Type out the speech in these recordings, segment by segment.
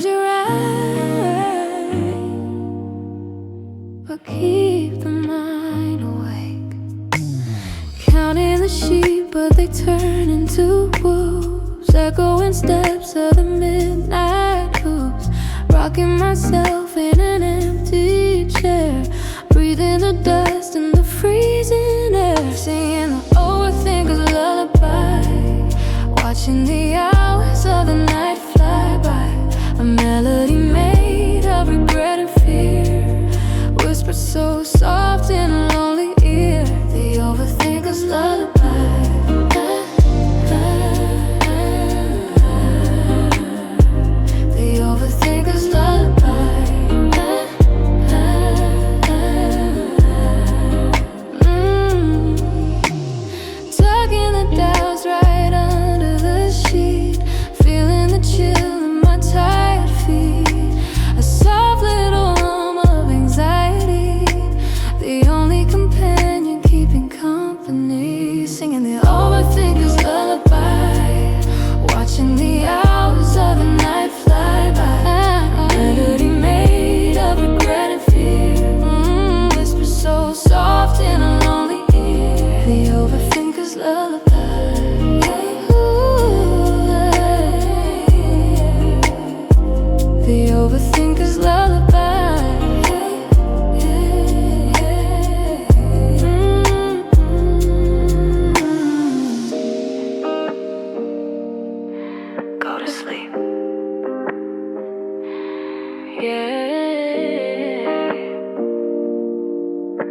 close your eyes, but keep the mind awake. Counting the sheep, but they turn into wolves. Echoing steps of the midnight hoops. Rocking myself in an empty chair, breathing the dust and the freezing air. Singing the overthinker's lullaby, watching the hours of the night fly by. A melody made of regret and fear, whispered so soft in a lonely ear. The overthinker's lullaby. The overthinker's lullaby. Tucking the doubts right under the sheet, feeling the chill in my tired feet. A soft little hum of anxiety, the only companion keeping company. Singing the overthinker's lullaby, watching the hours of the night fly by. Melody made of regret and fear, whisper so soft in a lonely ear. The overthinker's lullaby. The overthinker's lullaby. Go to sleep. Yeah.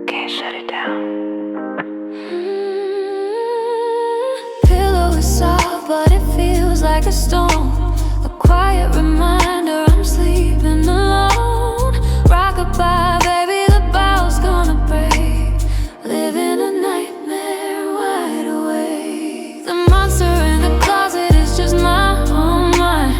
Can't shut it down. Pillow is soft, but it feels like a stone. A quiet reminder I'm sleeping alone. Rockabye, baby, the bow's gonna break. Living a nightmare, wide awake. The monster in the closet is just my own mind,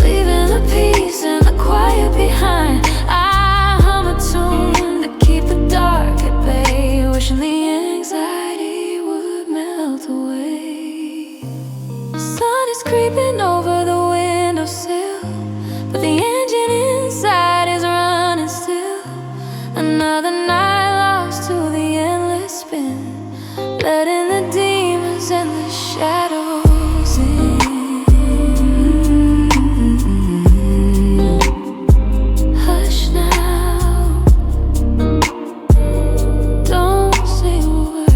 leaving the peace and the quiet behind. I hum a tune to keep the dark at bay, wishing the anxiety would melt away. Sun is creeping over the windowsill, but the engine inside is running still. Another night lost to the endless spin, letting the demons and the shadows in. Hush now, don't say a word.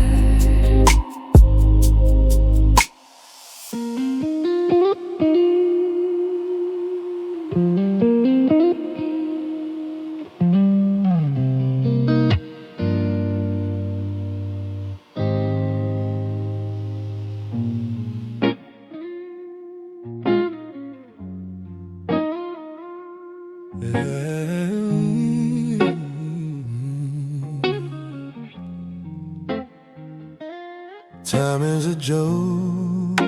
Time is a joke,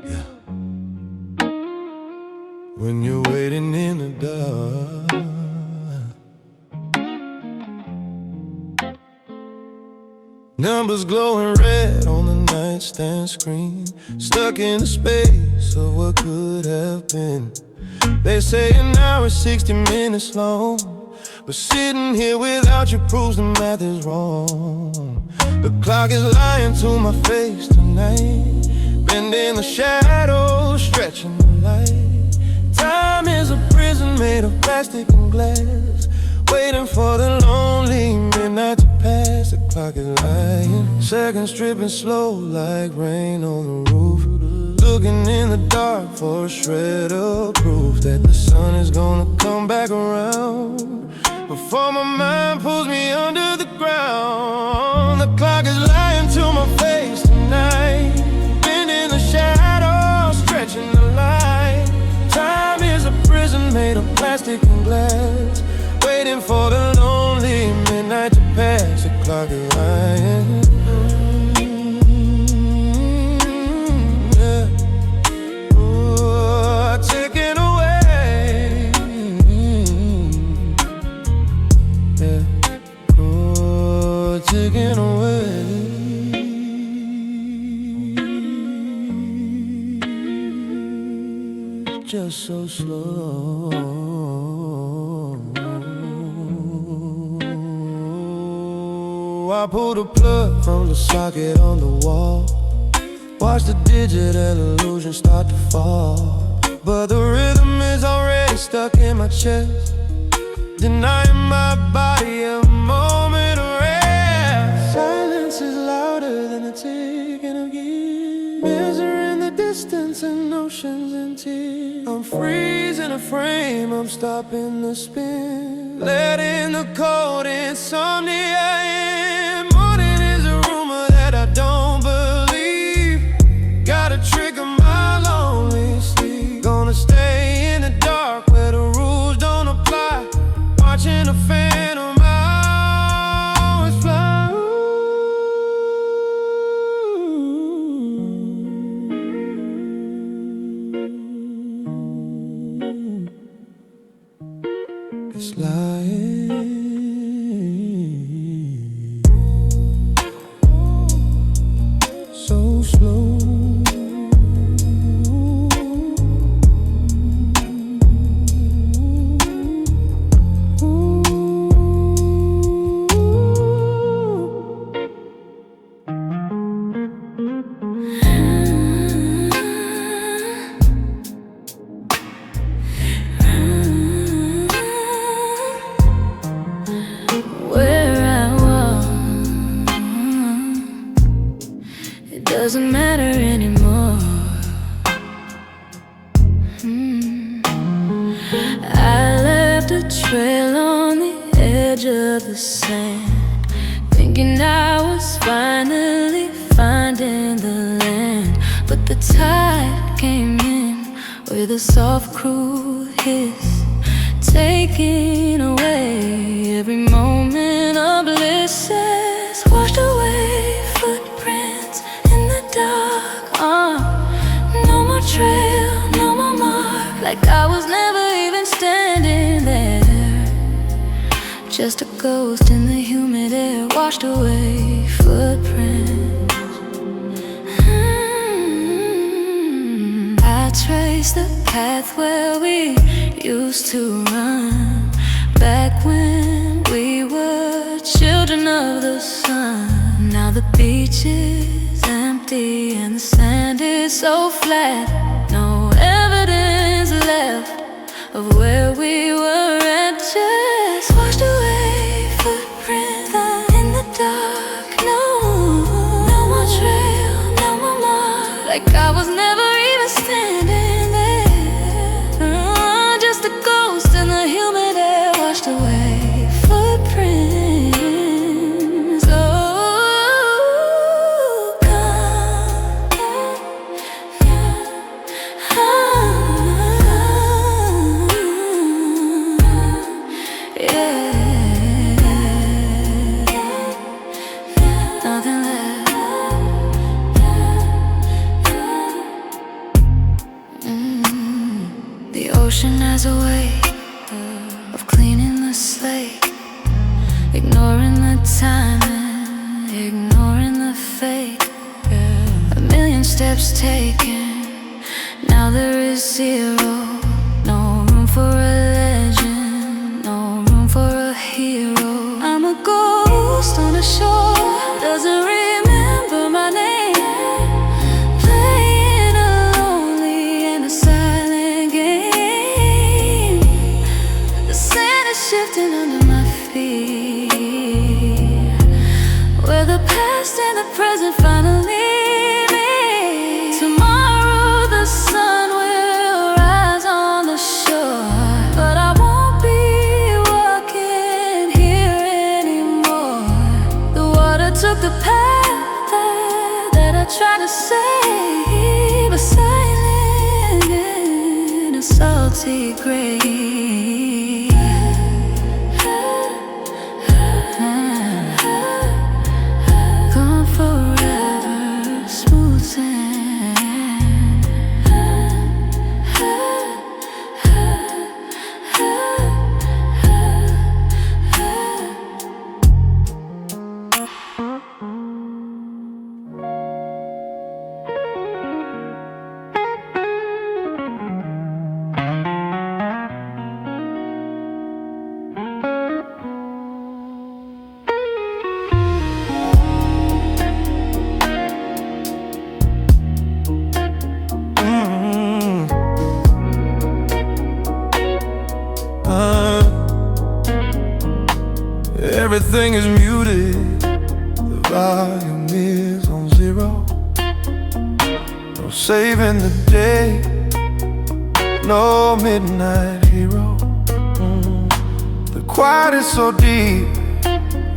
yeah. When you're waiting in the dark, numbers glowing red on the nightstand screen, stuck in the space of what could have been. They say an hour is 60 minutes long, but sitting here without you proves the math is wrong. The clock is lying to my face tonight, bending the shadows, stretching the light. Time is a prison made of plastic and glass, waiting for the lonely midnight to pass. The clock is lying, seconds dripping slow like rain on the roof. Looking in the dark for a shred of proof that the sun is gonna come back around before my mind pulls me under the ground. The clock is lying to my face tonight, bending the shadows, stretching the light. Time is a prison made of plastic and glass, waiting for the lonely midnight to pass. The clock is lying. Taken away, yeah. Oh, taken away. just so slow. I pulled a plug from the socket on the wall, watch the digital illusion start to fall. But the rhythm is already stuck in my chest, denying my body a moment of rest. Silence is louder than the ticking of gears, measuring the distance and oceans and tears. I'm freezing a frame, I'm stopping the spin, letting the cold insomnia in. Morning is a rumor that I don't believe, got a trick of my lonely sleep. Gonna stay in the dark where the rules don't apply, watching a phantom hours fly. It's lying so slow. Doesn't matter anymore. I left a trail on the edge of the sand, thinking I was finally finding the land. But the tide came in with a soft, cruel hiss, taking away every moment of bliss. Washed away footprints in the dark. No more trail, no more mark, like I was never even standing there. Just a ghost in the humid air, washed away footprints. I traced the path where we used to run, back when we were children of the sun. Now the beach is empty and the sand is so flat, no evidence left of where we were at. Just washed away footprints in the dark. No more trail, no more mark, like I was never even standing there. Just a ghost in the humid air, washed away footprints. Ocean has a way of cleaning the slate, ignoring the time and ignoring the fate. A million steps taken, now there is zero. No room for a legend, no room for a hero. I'm a ghost on the shore, doesn't remember my name. Shifting under my feet, where the past and the present finally meet. Tomorrow the sun will rise on the shore, but I won't be walking here anymore. The water took the path that I tried to save, but silent in a salty grave. Everything is muted, the volume is on zero. No saving the day, no midnight hero. The quiet is so deep,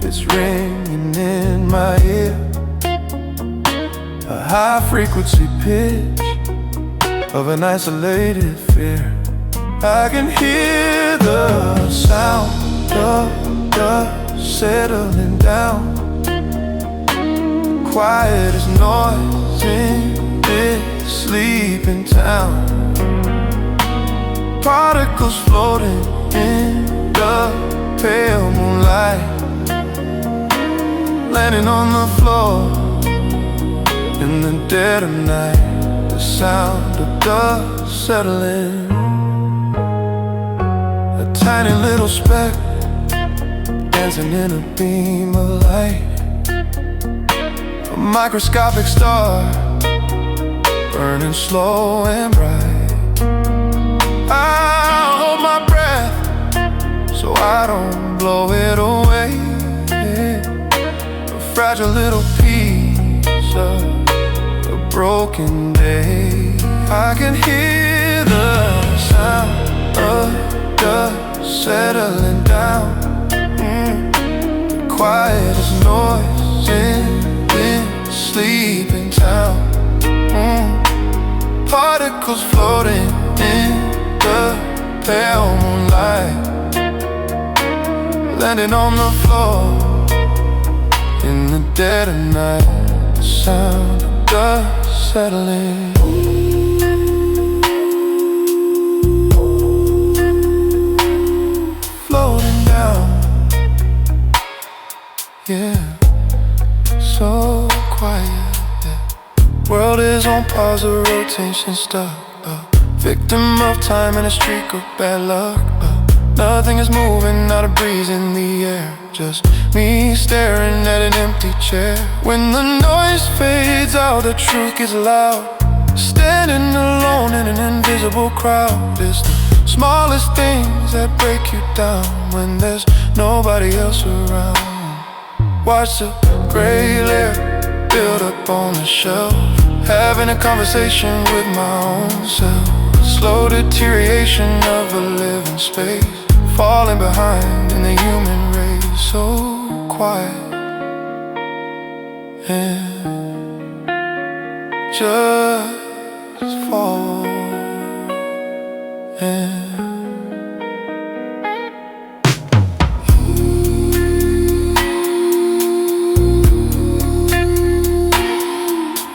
it's ringing in my ear. A high frequency pitch of an isolated fear. I can hear the sound of dust settling down. Quiet as noise in this sleeping town. Particles floating in the pale moonlight, landing on the floor in the dead of night. The sound of dust settling. A tiny little speck dancing in a beam of light. A microscopic star burning slow and bright. I hold my breath so I don't blow it away. A fragile little piece of a broken day. I can hear the sound of dust settling down. Quiet as noise in this sleeping town. Particles floating in the pale moonlight, landing on the floor in the dead of night. The sound of dust settling. Floating down, yeah, so quiet, yeah. World is on pause, the rotation stuck, victim of time and a streak of bad luck, nothing is moving, not a breeze in the air. Just me staring at an empty chair. When the noise fades out, the truth gets loud. Standing alone in an invisible crowd. It's the smallest things that break you down when there's nobody else around. Watch the gray layer build up on the shelf, having a conversation with my own self. Slow deterioration of a living space, falling behind in the human race. So quiet and just fall and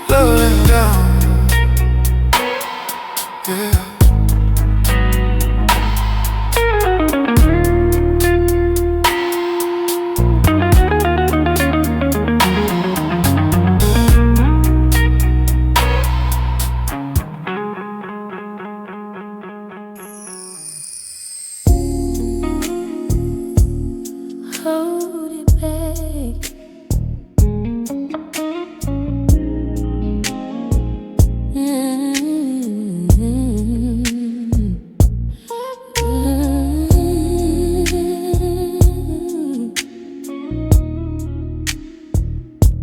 floating down, yeah. Hold it back.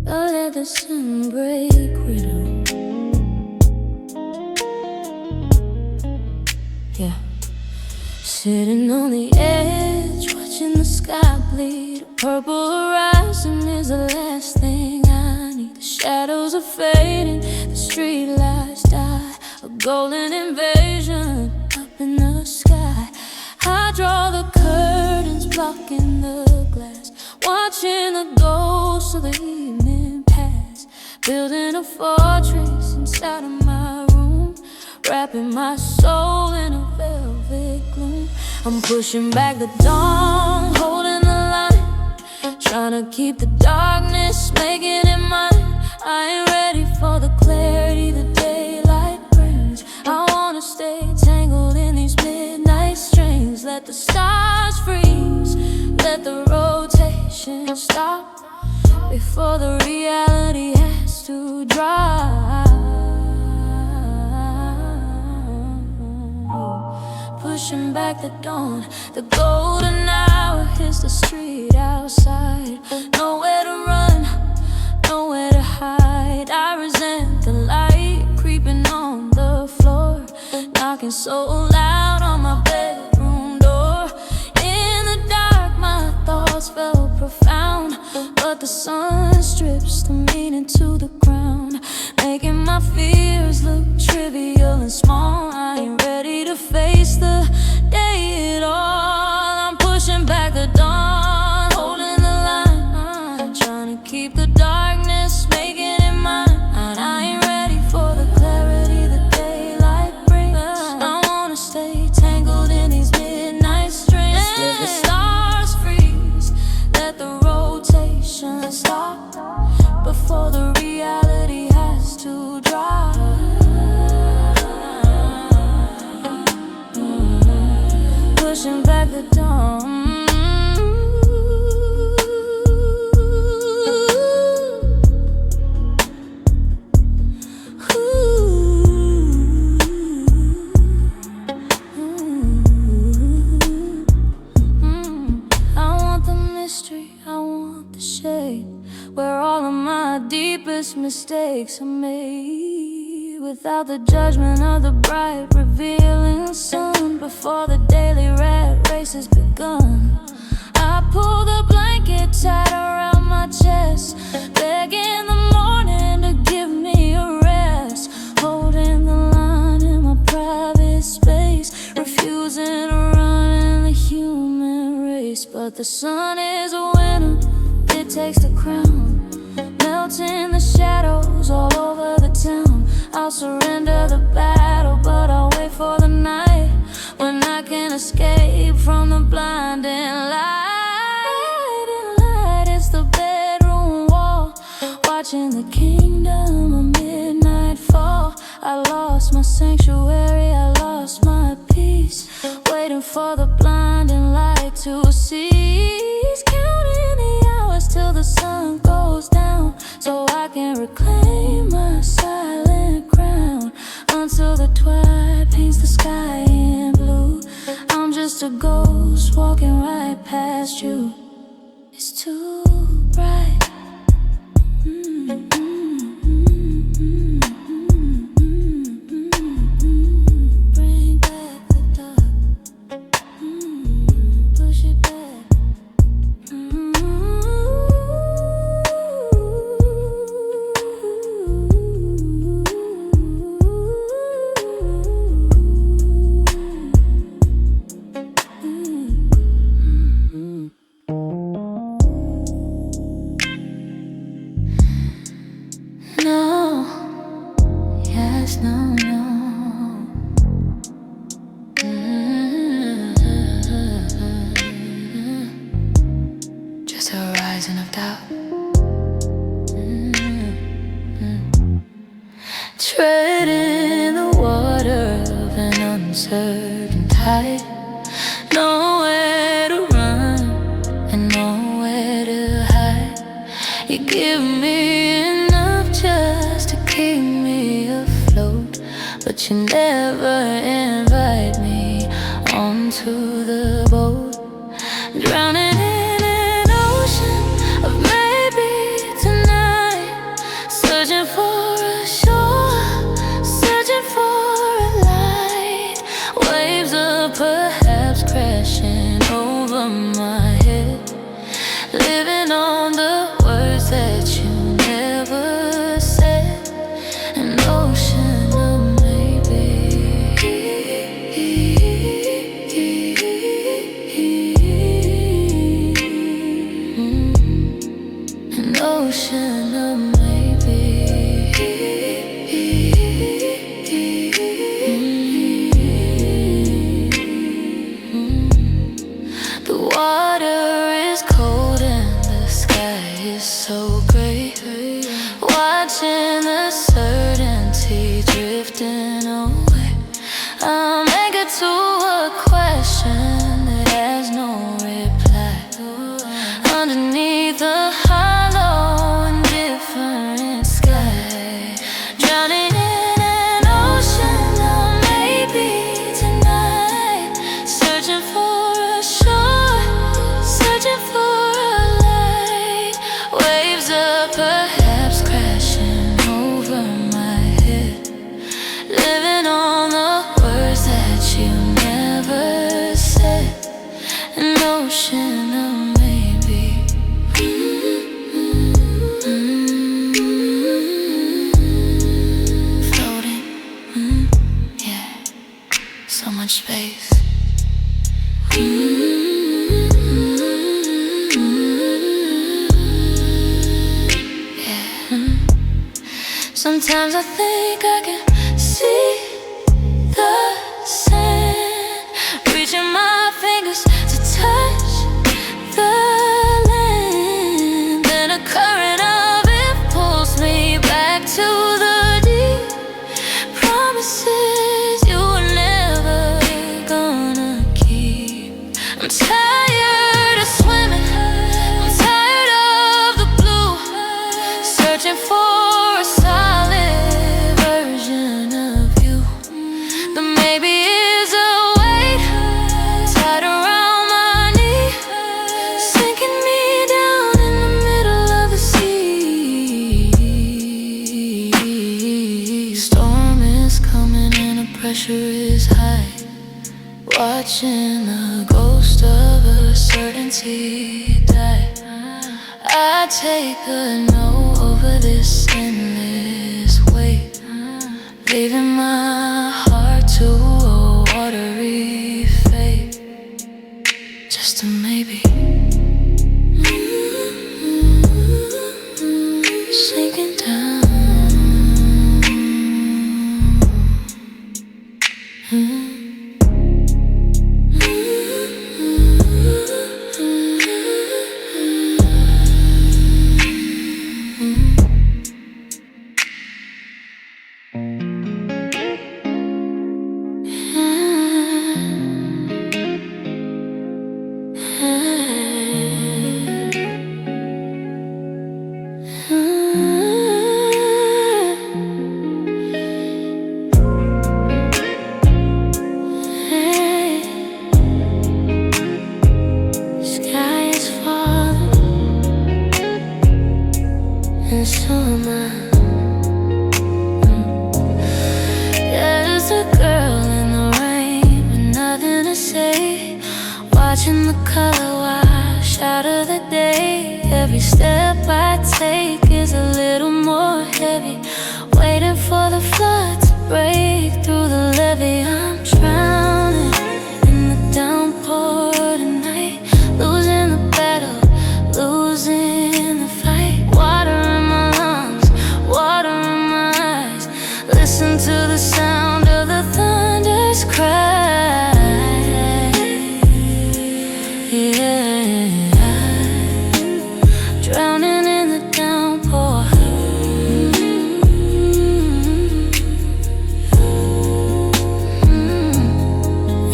Don't let the sun break widow. Yeah. Sitting on the edge, watching the sky bleed. A purple horizon is the last thing I need. The shadows are fading, the street lights die. A golden invasion up in the sky. I draw the curtains blocking the glass, watching the ghosts of the evening pass. Building a fortress inside of my room, wrapping my soul in a velvet gloom. I'm pushing back the dawn, holding the line, trying to keep the darkness, making it mine. I ain't ready for the clarity the daylight brings. I wanna stay tangled in these midnight strings. Let the stars freeze, let the rotation stop before the reality has to drop. pushing back the dawn. The golden hour hits the street outside. Nowhere to run, nowhere to hide. I resent the light creeping on the floor, knocking so loud on my bedroom door. In the dark my thoughts felt profound, but the sun strips the meaning to the ground, making my fears look trivial and small. I ain't ready to face the day at all. I'm pushing back the dawn, holding the line, trying to keep the darkness, making it mine. I ain't ready for the clarity the daylight brings. I wanna stay tangled in these midnight strings. Let the stars freeze, let the rotation stop before the reality has to drop. Pushing back the dawn. I want the mystery, I want the shade, where all of my deepest mistakes are made, without the judgment of the bright revealing sun, before the daily rat race has begun. I pull the blanket tight around my chest, begging the morning to give me a rest, holding the line in my private space, refusing to run in the human race. But the sun is a winner, it takes the crown, melting the shadows all over the town. I'll surrender the battle, but I'll wait for the night when I can escape from the blinding light. It's the bedroom wall, watching the kingdom of midnight fall. I lost my sanctuary, I lost my peace, waiting for the blinding light to cease, counting the hours till the sun goes down, so I can reclaim my silent crown, until the twilight paints the sky in blue. I'm just a ghost walking right past you. It's too bright. Bring back the dark. Push it back. No, yes, no, no. Just a rising of doubt. Treading the water of an uncertain tide, nowhere to run and nowhere to hide. You give me enough just to keep me afloat, but you never invite me onto the boat, drowning in an ocean of maybe tonight, searching for a shore, searching for a light. Waves are perhaps crashing over my head, living on the words that you never said. An ocean of maybe. An ocean of maybe. The water is cold and the sky is so gray, watching the certainty drifting away. I'm anchored to a question that has no reply, underneath the hollow indifference. Sometimes I think I can see the sand, reaching my fingers to touch the land. Then a current of it pulls me back to the deep. Promises you were never gonna keep. I'm tired of swimming, I'm tired of the blue, searching for a solid version of you. There maybe is a weight tied around my knee, sinking me down in the middle of the sea. Storm is coming and the pressure is high, watching the ghost of a certainty die. I take a no over this endless weight, leaving my heart to a watery fate. Just a maybe. Sinking down. Sky is falling, and so am I. There's a girl in the rain with nothing to say, watching the color wash out of the day. Every step I take is a little more heavy, waiting for the flood to break through the levee. I'm drowning in the downpour tonight, losing the battle, losing the fight. Water in my lungs, water in my eyes. Listen to the sound of the thunder's cry. Yeah, drowning in the downpour.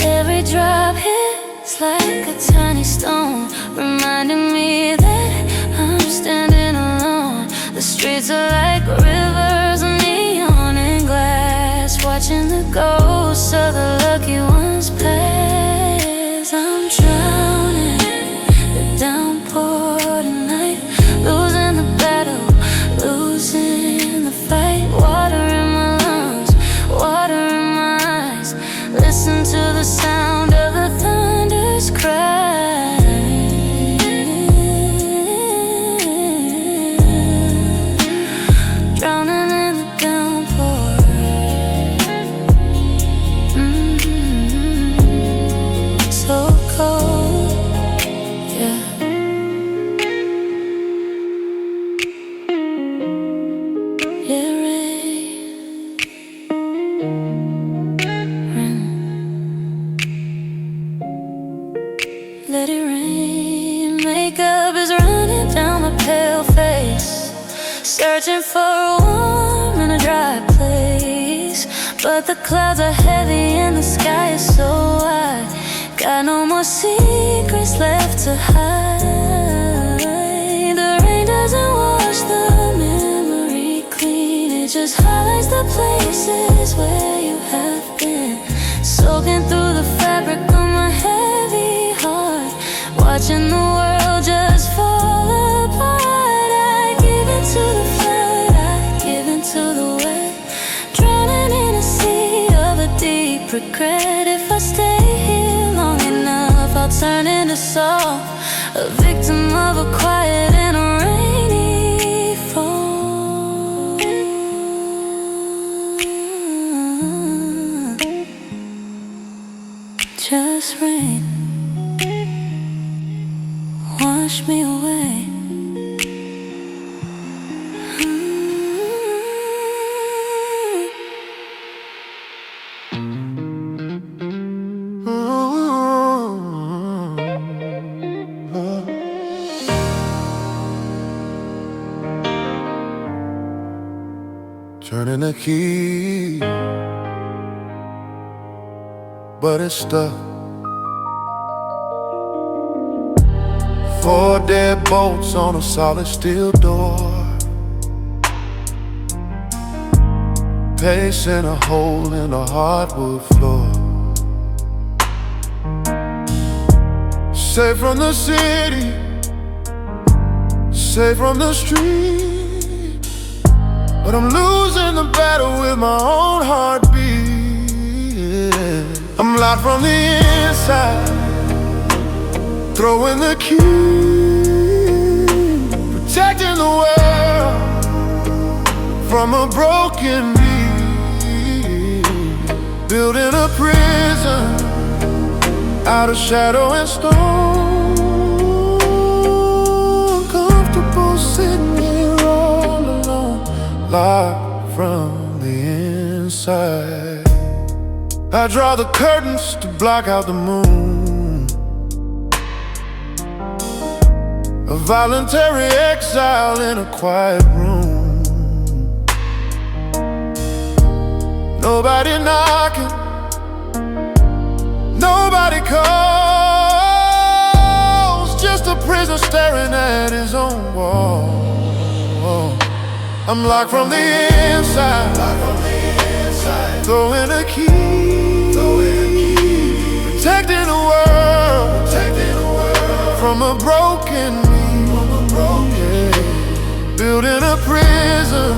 Every drop hits like a tiny stone, reminding me that I'm standing alone. The streets are like rivers of neon and glass, watching the ghosts of the lucky ones pass. I'm drowning the downpour tonight, losing the battle, losing the fight. Water in my lungs, water in my eyes. Listen to the sound of the thunder's cry. Drowning in the downpour. So cold, yeah. Yeah, rain. Let it rain. Makeup is running down my pale face, searching for a warm and a dry place. But the clouds are heavy and the sky is so wide. Got no more secrets left to hide. The rain doesn't wash the memory clean, it just highlights the places where you have been. Soaking through the fabric of my heavy heart, watching the world just fall apart. I give into the flood, I give into the wet, drowning in a sea of a deep regret. If I stay here long enough, I'll turn into salt, a victim of a quiet and a rainy fall. Just rain, wash me away. turning the key, but it's stuck. 4 deadbolts on a solid steel door, pacing a hole in the hardwood floor. Safe from the city, safe from the street, but I'm losing the battle with my own heartbeat. I'm locked from the inside, throwing the key, protecting the world from a broken beat, building a prison out of shadow and stone. Comfortable sitting here all alone, locked from the inside. I draw the curtains to block out the moon, a voluntary exile in a quiet room. Nobody knocking, nobody calls, just a prisoner staring at his own wall. I'm locked from the inside, throwing a key, protecting the world from a broken me, building a prison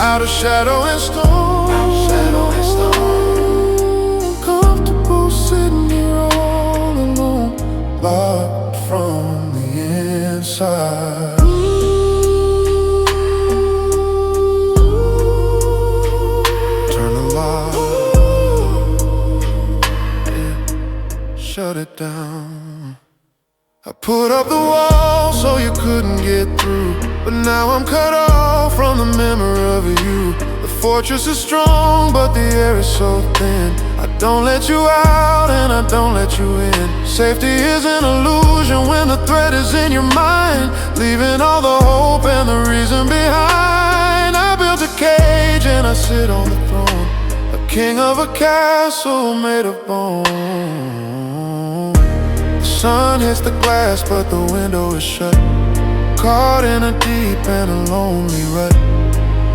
out of shadow and stone. Comfortable sitting here all alone, locked from the inside. Turn the light, yeah, shut it down. I put up the wall so you couldn't get through, but now I'm cut off from the memory of you. The fortress is strong, but the air is so thin. I don't let you out and I don't let you in. Safety is an illusion when the threat is in your mind, leaving all the hope and the reason behind. I built a cage and I sit on the throne, a king of a castle made of bone. The sun hits the glass but the window is shut, caught in a deep and a lonely rut.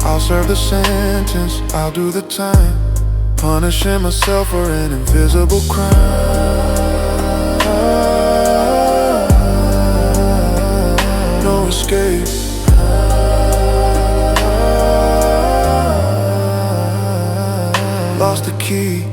I'll serve the sentence, I'll do the time, punishing myself for an invisible crime. No escape. Lost the key.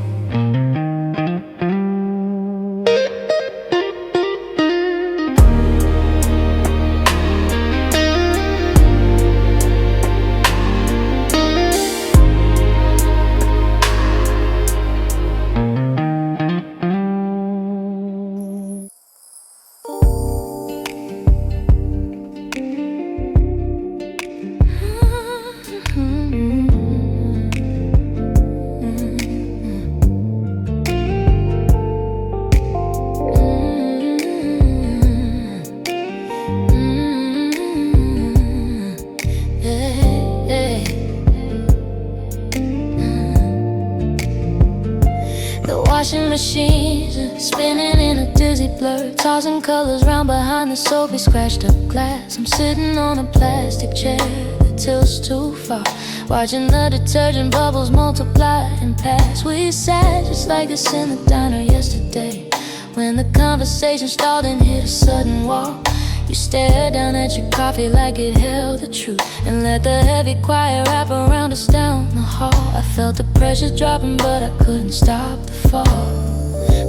Washing machines spinning in a dizzy blur, tossing colors round behind the soapy scratched up glass. I'm sitting on a plastic chair that tilts too far, watching the detergent bubbles multiply and pass. We sat just like this in the diner yesterday, when the conversation stalled and hit a sudden wall. You stared down at your coffee like it held the truth, and let the heavy quiet wrap around us down the hall. I felt the pressure dropping, but I couldn't stop the fall.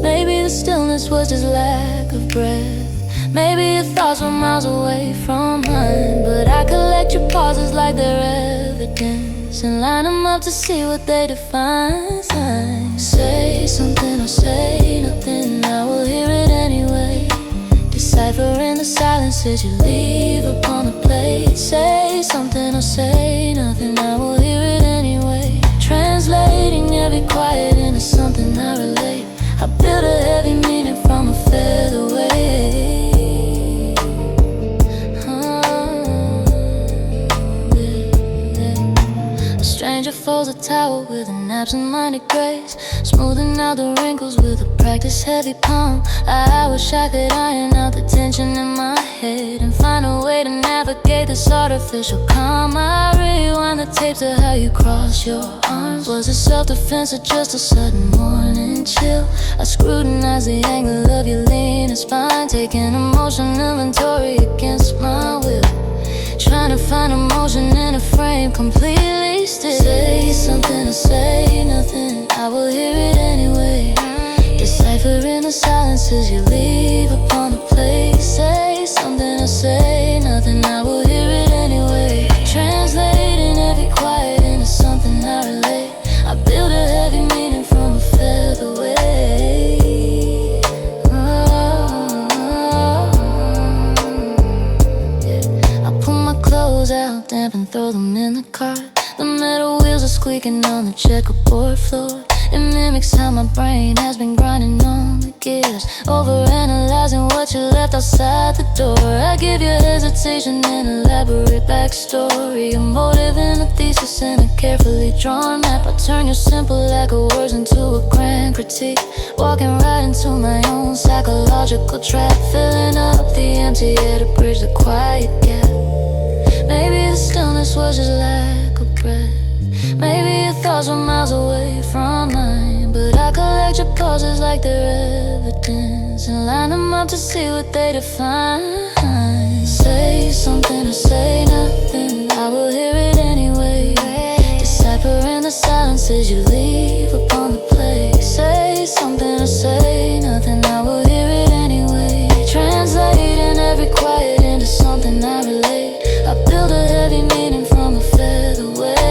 Maybe the stillness was just lack of breath, maybe your thoughts were miles away from mine, but I collect your pauses like they're evidence and line them up to see what they define. Say something or say nothing, I will hear it anyway. Deciphering the silences you leave upon the plate. Say something or say nothing, I will hear it anyway. Translating every quiet into something I relate. I build a heavy meaning from a featherweight. folds a towel with an absent-minded grace, smoothing out the wrinkles with a practiced heavy palm. I wish I could iron out the tension in my head and find a way to navigate this artificial calm. I rewind the tape to how you cross your arms. Was it self-defense or just a sudden morning chill? I scrutinize the angle of your lean spine, taking emotional inventory against my will, trying to find emotion in a frame completely still. Say something or say nothing, I will hear it anyway. Deciphering the silences you leave upon the place. Say something or say nothing, I will hear it anyway. Translating every quiet into something I relate. I build a heavy meaning from a featherweight. Out, damp and throw them in the cart. The metal wheels are squeaking on the checkerboard floor. It mimics how my brain has been grinding on the gears, overanalyzing what you left outside the door. I give you hesitation and elaborate backstory, a motive and a thesis and a carefully drawn map. I turn your simple lack of words into a grand critique, walking right into my own psychological trap, filling up the empty air to bridge the quiet gap. Maybe the stillness was just lack of breath. Maybe your thoughts were miles away from mine, but I collect your pauses like they're evidence and line them up to see what they define. Say something or say nothing, I will hear it anyway. Deciphering the silences you leave upon the place. Say something or say nothing, I will hear it anyway. Translating every quiet into something I relate. I build a heavy meaning from a featherweight.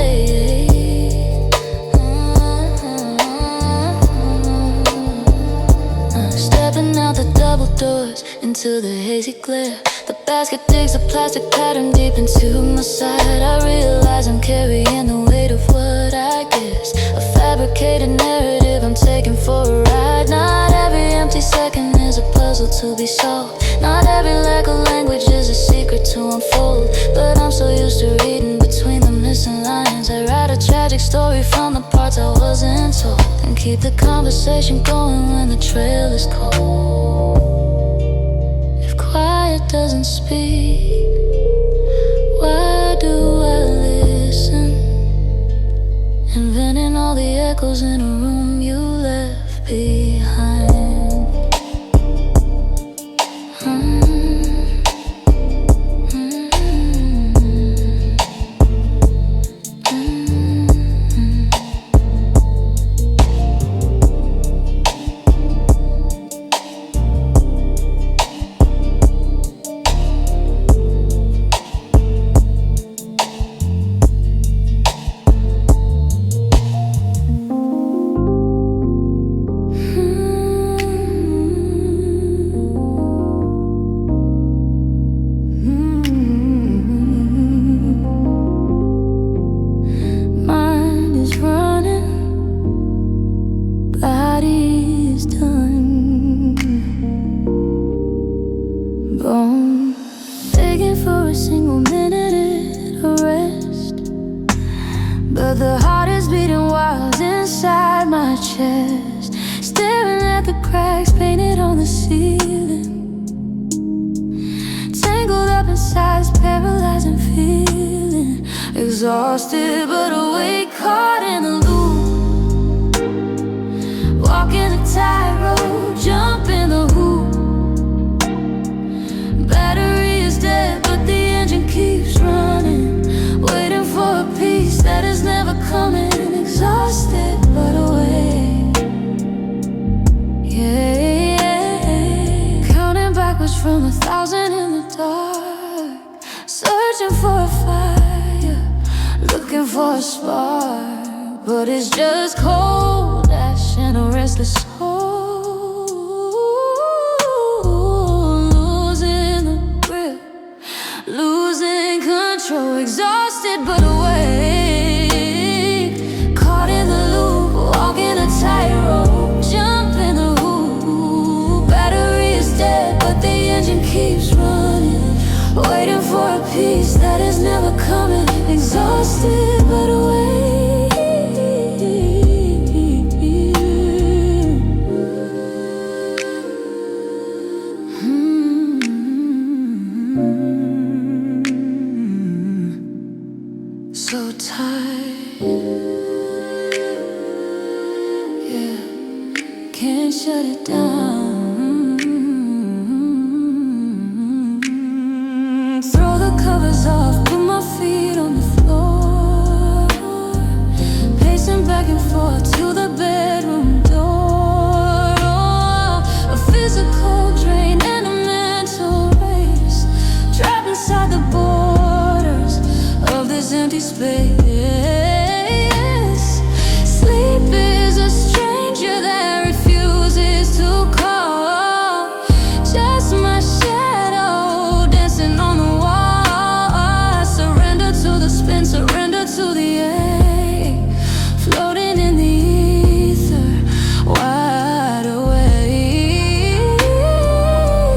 Stepping out the double doors into the hazy glare. The basket digs a plastic pattern deep into my side. I realize I'm carrying the weight of what I guess, a fabricated narrative I'm taking for a ride. Not every empty second is a puzzle to be solved. Not every lack of language is a secret to unfold. But I'm so used to reading between the missing lines. I write a tragic story from the parts I wasn't told, and keep the conversation going when the trail is cold. If quiet doesn't speak, why do I listen? Inventing all the echoes in a room you left behind. Begging for a single minute at rest, but the heart is beating wild inside my chest, staring at the cracks painted on the ceiling, tangled up inside this paralyzing feeling, exhausted but awake, caught in the loop, walking a tightrope, jumping the hoop. Battery is dead, but the engine keeps running, waiting for a piece that is never coming. Exhausted but awake, yeah. Counting backwards from 1,000 in the dark, searching for a fire, looking for a spark, but it's just cold ash and a restless soul. Losing control, exhausted but awake, caught in the loop, walking a tightrope, jumping the hoop. Battery is dead, but the engine keeps running, waiting for a piece that is never coming. Exhausted but awake. so tight. Yeah, can't shut it down. Throw the covers off, put my feet on the floor, pacing back and forth to the bedroom door. Oh, a physical drain and a mental race, trapped inside the borders of this empty space. Sleep is a stranger that refuses to call. Just my shadow dancing on the wall. I surrender to the spin, surrender to the ache, floating in the ether, wide awake.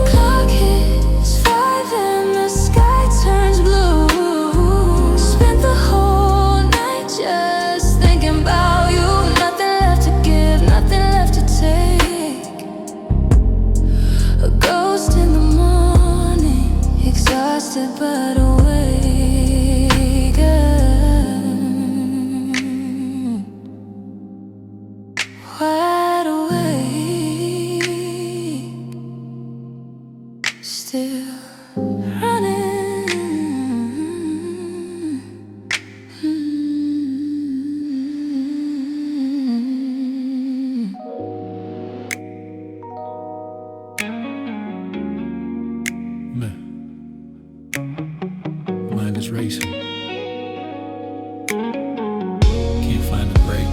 Clock hits 5 and the sky turns blue. Spent the whole night just thinking about you. Nothing left to give, nothing left to take. A ghost in the morning, exhausted but awake. Wide awake, still running. Man, mind is racing. Can't find a break.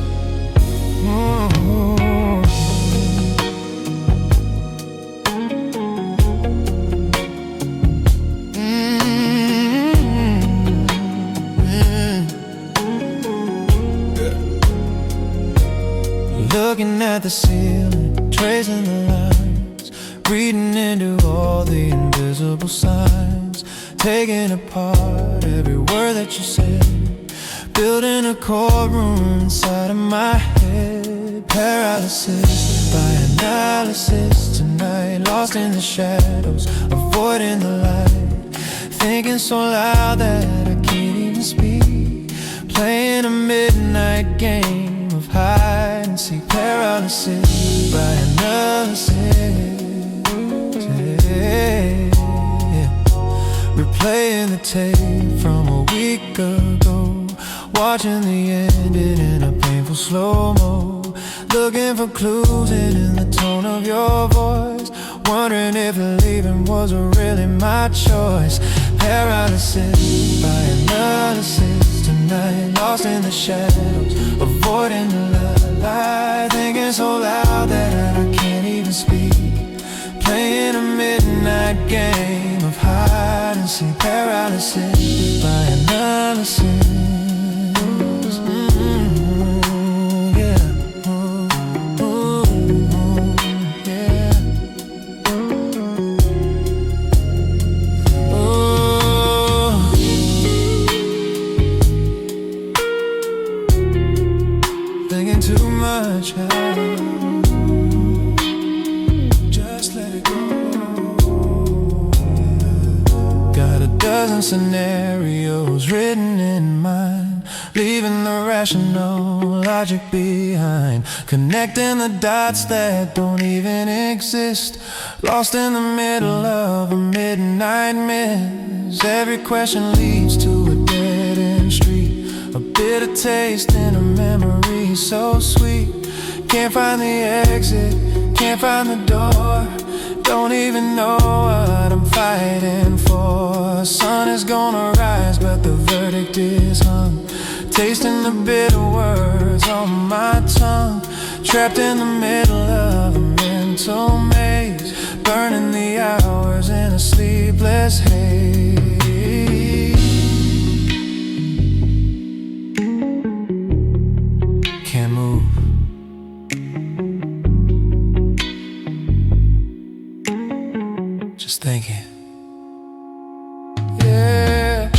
Looking at the ceiling, tracing the lines, reading into all the invisible signs, taking apart every word that you said, building a courtroom inside of my head. Paralysis by analysis tonight, lost in the shadows, avoiding the light, thinking so loud that I can't even speak, playing a midnight game of hide and seek. Paralysis by analysis, yeah. Replaying the tape from a week ago, watching the ending in a painful slow-mo, looking for clues in the tone of your voice, wondering if leaving was really my choice. Paralysis by analysis tonight, lost in the shadows, avoiding the light, thinking so loud that I can't even speak, playing a midnight game of hide and seek. Paralysis by analysis. Just let it go. Got a dozen scenarios written in mind, leaving the rational logic behind, connecting the dots that don't even exist, lost in the middle of a midnight miss. Every question leads to a dead-end street, a bitter taste in a memory so sweet. Can't find the exit, can't find the door, don't even know what I'm fighting for. Sun is gonna rise, but the verdict is hung, tasting the bitter words on my tongue, trapped in the middle of a mental maze, burning the hours in a sleepless haze. Can't move, just thinking. Yeah.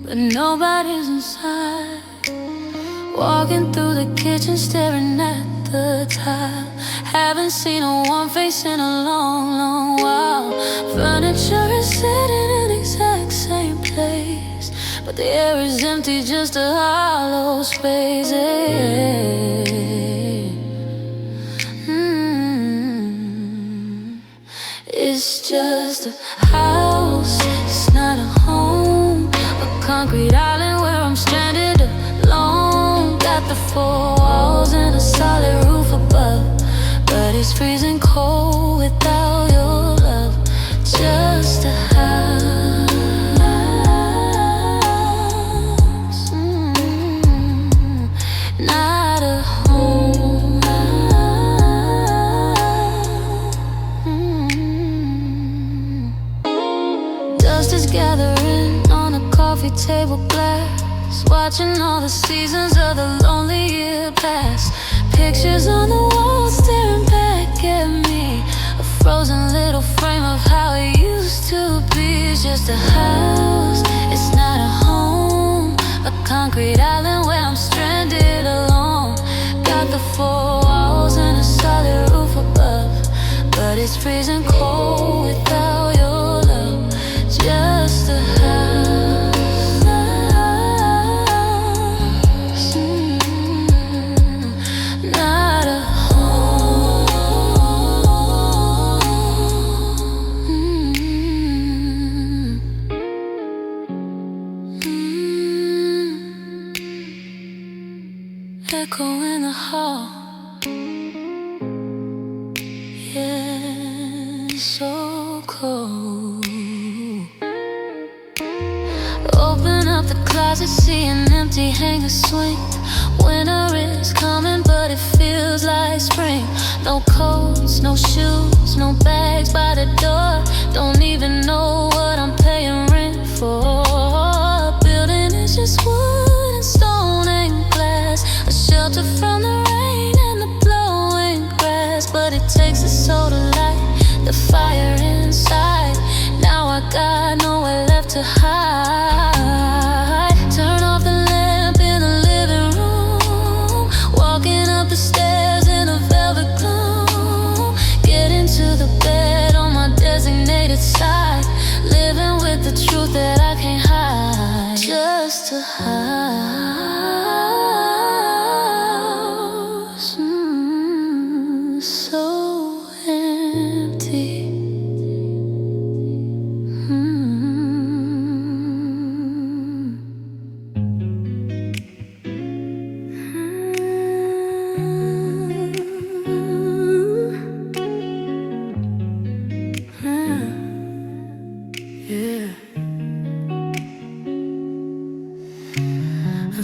but nobody's inside. Walking through the kitchen, staring at the tile. Haven't seen a warm face in a long, long while. Furniture is sitting in the exact same place, but the air is empty, just a hollow space. It's just a house, it's not a home. A concrete island where I'm stranded alone. Got the four walls and a solid roof above, but it's freezing cold without your love. Just a house, not a home. Dust is gathering on a coffee table glass, watching all the seasons of the lonely year pass. Pictures on the wall staring back at me, a frozen little frame of how it used to be. It's just a house, it's not a home. A concrete island where I'm stranded alone. Got the four walls and a solid roof above, but it's freezing cold without your love. Just a house, not a home. Echo in the hall, yeah, so cold. Open up the closet, see an empty hanger swing. Winter is coming, but it feels like spring. No coats, no shoes, no bags by the door. Don't even know what I'm paying rent for. Building is just wood and stone and glass, a shelter from the rain and the blowing grass. But it takes a soul to light the fire inside. Now I got nowhere left to hide. Turn off the lamp in the living room, walking up the stairs in a velvet gloom. Get into the bed on my designated side, living with the truth that I can't hide. Just a house, so empty.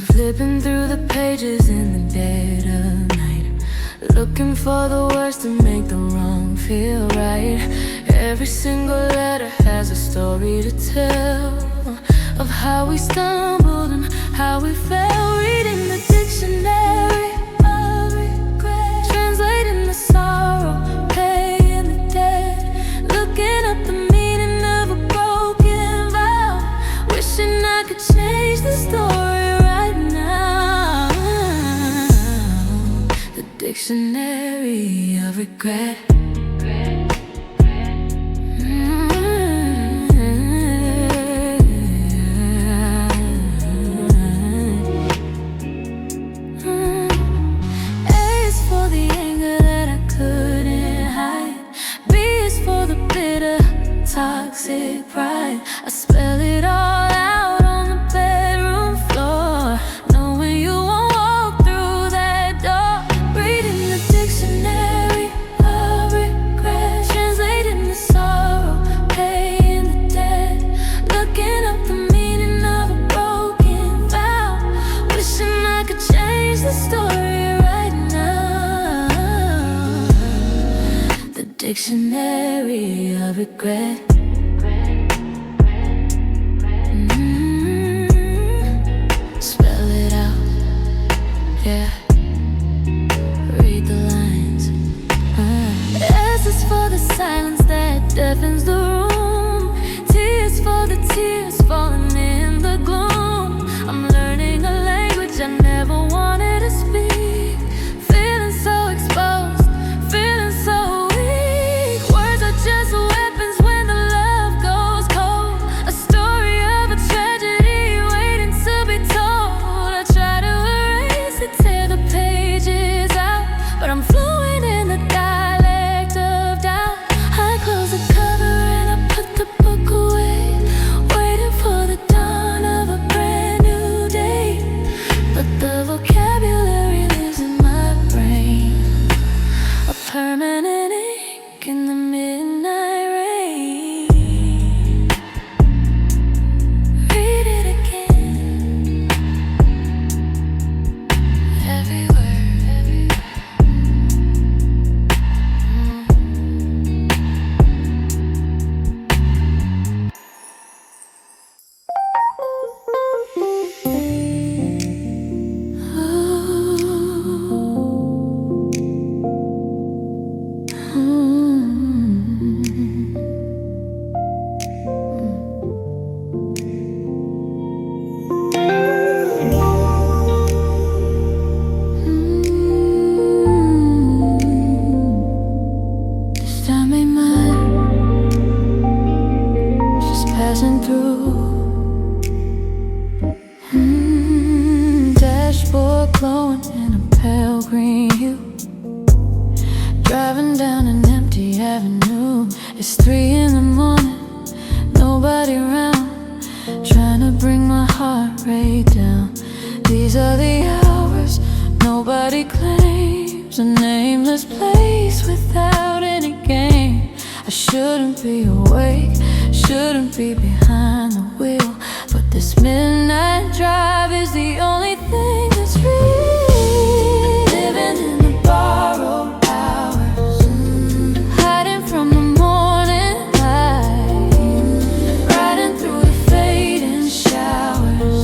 Flipping through the pages in the dead of night, looking for the words to make the wrong feel right. Every single letter has a story to tell, of how we stumbled and how we fell. Reading the dictionary of regret, translating the sorrow, paying the debt, looking up the meaning of a broken vow, wishing I could change the story. Dictionary of regret. A is for the anger that I couldn't hide. B is for the bitter, toxic pride. I spell it all out on the bedroom floor, knowing you won't walk through that door. Reading the dictionary of regret, translating the sorrow, paying the debt, looking up the meaning of a broken vow, wishing I could change the story right now. The dictionary of regret. Spell it out, yeah. Read the lines. S is for the silence that deafens the room. T is for the tears falling in the gloom. glowing in a pale green hue. Driving down an empty avenue. It's 3 in the morning, nobody around, trying to bring my heart rate down. These are the hours nobody claims, a nameless place without any game. I shouldn't be awake, shouldn't be behind the wheel, but this midnight drive is the only thing that's real. Living in the borrowed hours, hiding from the morning light, riding through the fading showers,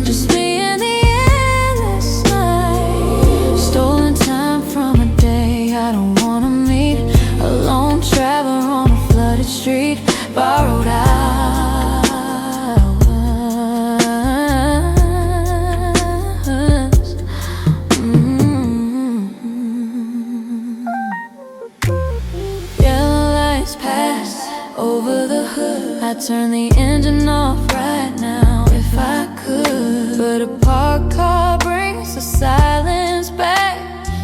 just me and the endless night. Stolen time from a day I don't wanna meet, a lone traveler on a flooded street, borrowed hours. Yellow lights pass over the hood. I'd turn the engine off right now if I could, but a parked car brings the silence back,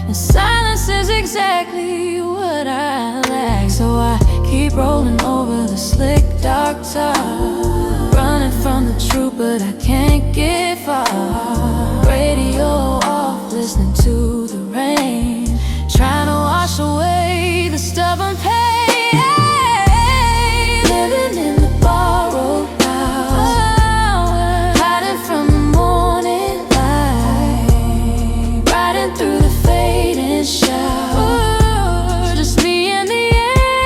and silence is exactly what I lack. So I keep rolling over the slick dark top, running from the truth, but I can't get far. Radio off, listening to the rain, trying to wash away the stubborn pain. Living in the borrowed hours, hiding from the morning light, riding through the fading showers, just me and the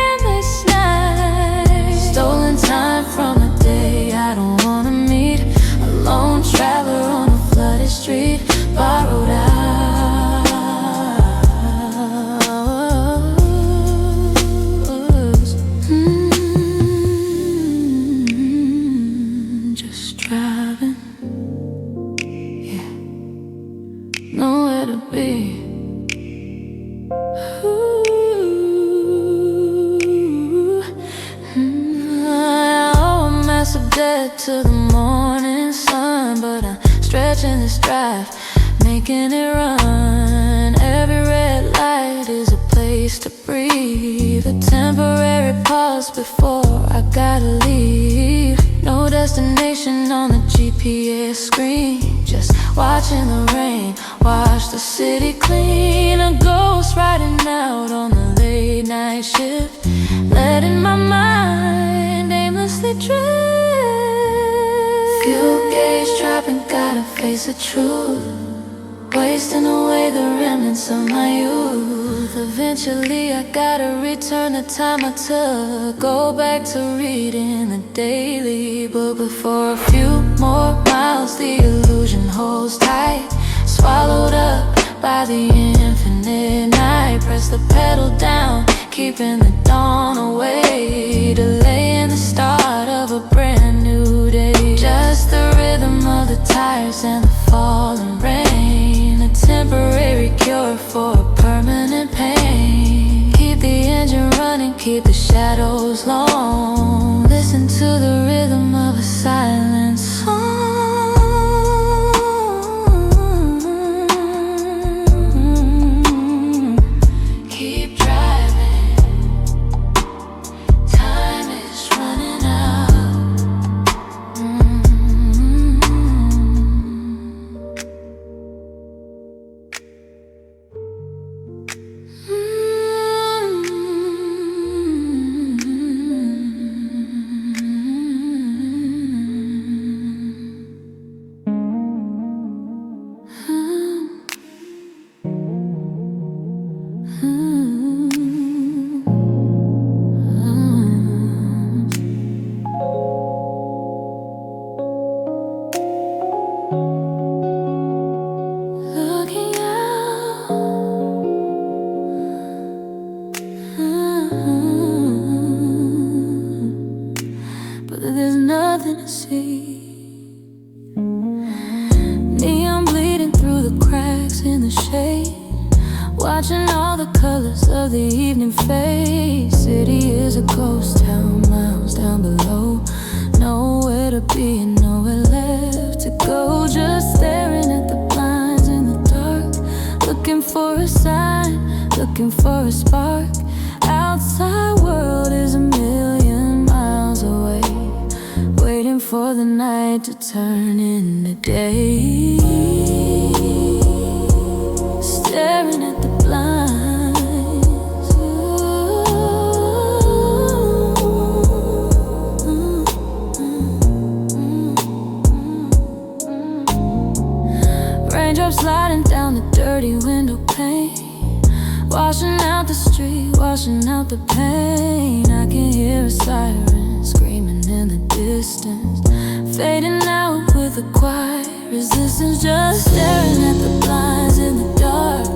endless night. Stolen time from a day I don't wanna meet, a lone traveler on a flooded street, borrowed hours. Just driving, yeah, nowhere to be. I owe a massive debt to the morning sun, but I'm stretching this drive, making it run. Every red light is a place to breathe, a temporary pause before I gotta leave. No destination on the GPS screen, just watching the rain wash the city clean. A ghost riding out on the late night shift, letting my mind aimlessly drift. Fuel gauge dropping, gotta face the truth, wasting away the remnants of my youth. Eventually I gotta return the time I took, go back to reading the daily book. But for a few more miles the illusion holds tight, swallowed up by the infinite night. Press the pedal down, keeping the dawn away, delaying the start of a brand new day. Just the rhythm of the tires and the falling rain, a temporary cure for a permanent pain. Keep the engine running, keep the shadows long, listen to the rhythm of a silent song. Keep driving, time is running out. Looking out, but there's nothing to see. Neon bleeding through the cracks in the shade, watching all the colors of the evening fade. City is a ghost town, miles down below, nowhere to be and nowhere left to go. Just staring at the blinds in the dark. looking for a spark. Outside world is a million miles away, waiting for the night to turn into day. Staring at the blinds. Raindrops sliding down the dirty window pane, washing out the street, washing out the pain. I can hear a siren screaming in the distance, fading out with a quiet resistance. Just staring at the blinds in the dark,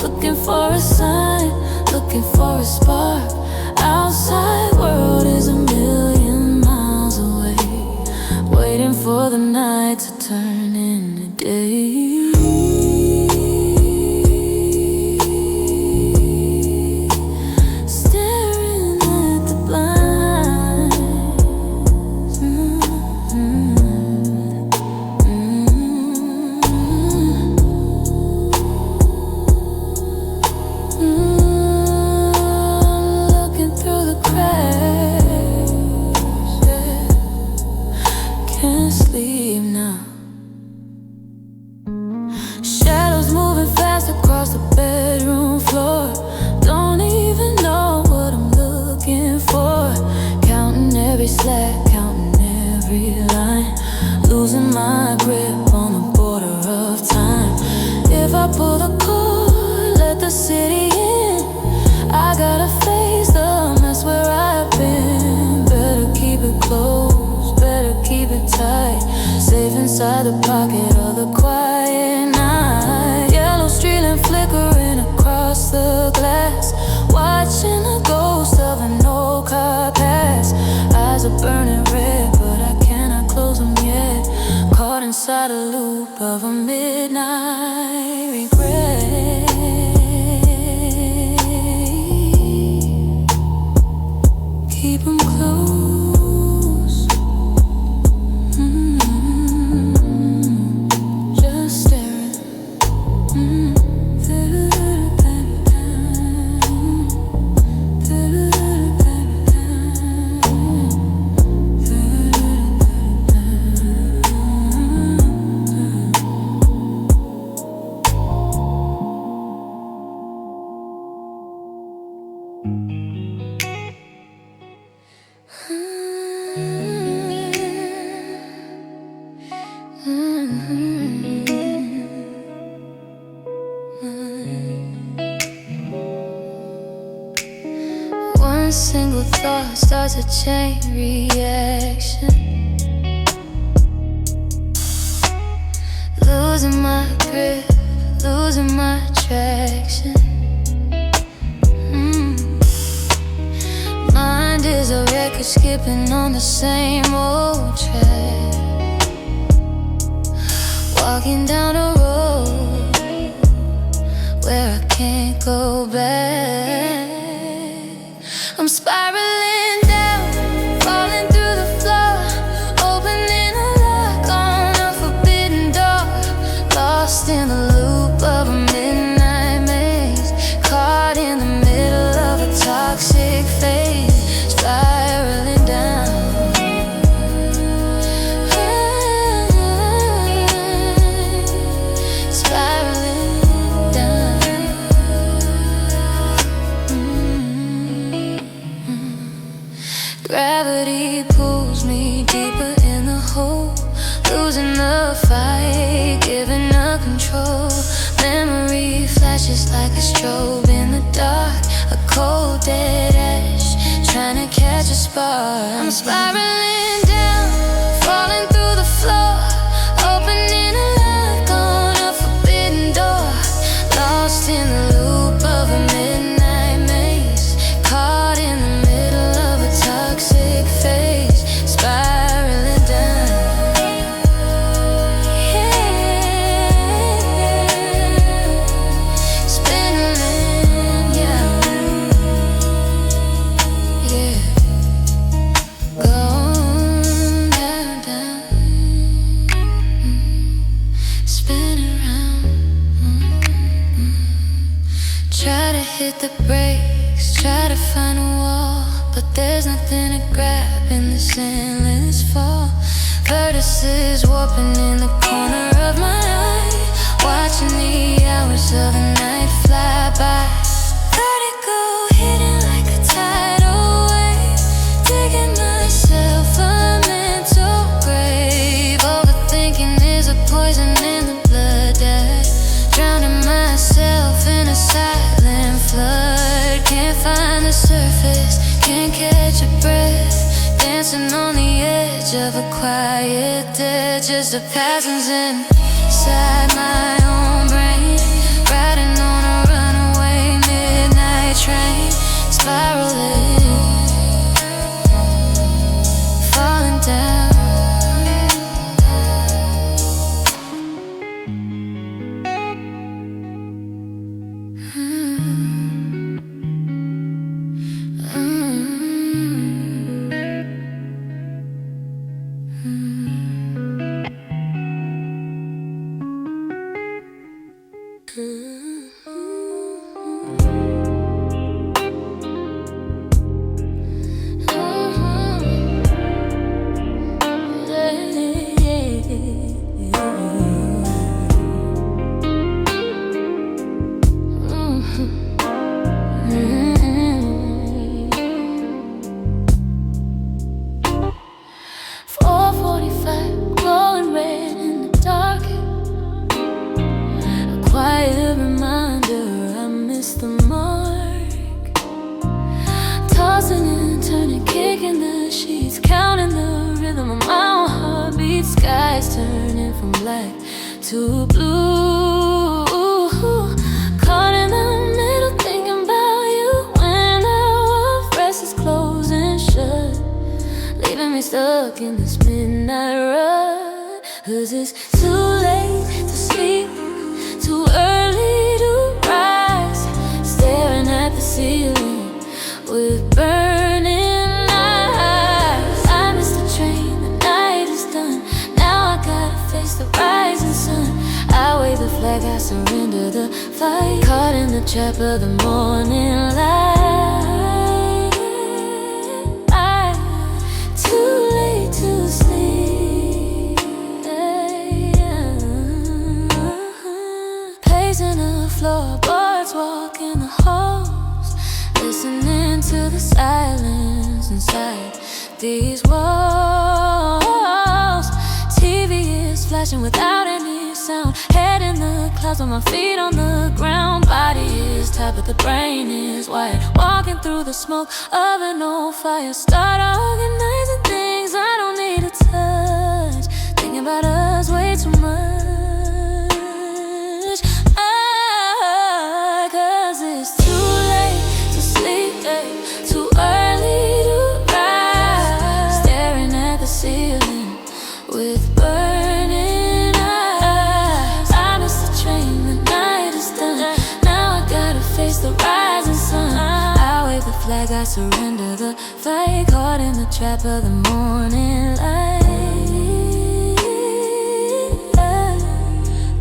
looking for a sign, looking for a spark. Outside world is a million miles away, waiting for the night to turn into day. Inside the pocket of the quiet night, yellow street lamp flickering across the glass, watching the ghost of an old car pass. Eyes are burning red, but I cannot close them yet. Caught inside a loop of a midnight regret. Keep them close. One single thought starts a chain reaction, losing my grip, losing my traction. Mind is a record skipping on the same old track, walking down a road where I can't go back. I'm spiraling down, falling through the floor, opening a lock on a forbidden door, lost in the loop of a midnight maze, caught in the middle of a toxic phase, spiraling down. Spiraling down. Gravity pulls me deeper in the hole, losing the fight, giving up control. Memory flashes like a strobe in the dark, a cold dead ash, trying to catch a spark. I'm spiraling down, falling through the floor, opening a lock on a forbidden door, lost in the loop of a midnight maze, caught in the middle of a toxic phase, spiraling down. Yeah, spinning, yeah, yeah, go. hit the brakes, try to find a wall, but there's nothing to grab in this endless fall. Vertices warping in the corner of my eye, watching the hours of the night fly by. Vertigo hitting like a tidal wave, digging myself a mental grave. Overthinking is a poison in the blood that drowning myself in a silent flood. Can't find the surface, can't catch a breath, dancing on the edge of a quiet death. Just a passing inside my own brain, riding on a runaway midnight train, spiraling, falling down. To blue, caught in the middle, thinking about you when our rest is closing shut, leaving me stuck in this midnight rut. 'Cause it's too late to sleep, too early to rise, staring at the ceiling with burning eyes. I missed the train, the night is done, now I gotta face the rising sun. I wave the flag, I surrender the fight, caught in the trap of the morning light. Too late to sleep, pacing the floorboards, walking the halls, listening to the silence inside these walls. TV is flashing without any sound, head in the clouds with my feet on the ground. Body is tired but the brain is wired, walking through the smoke of an old fire. Start organizing things I don't need to touch, thinking about us way too much. 'Cause it's too late to sleep, too early to rise, staring at the ceiling with burning eyes. I missed the train, the night is done, now I gotta face the rising sun. I wave the flag, I surrender the fight, caught in the trap of the morning light.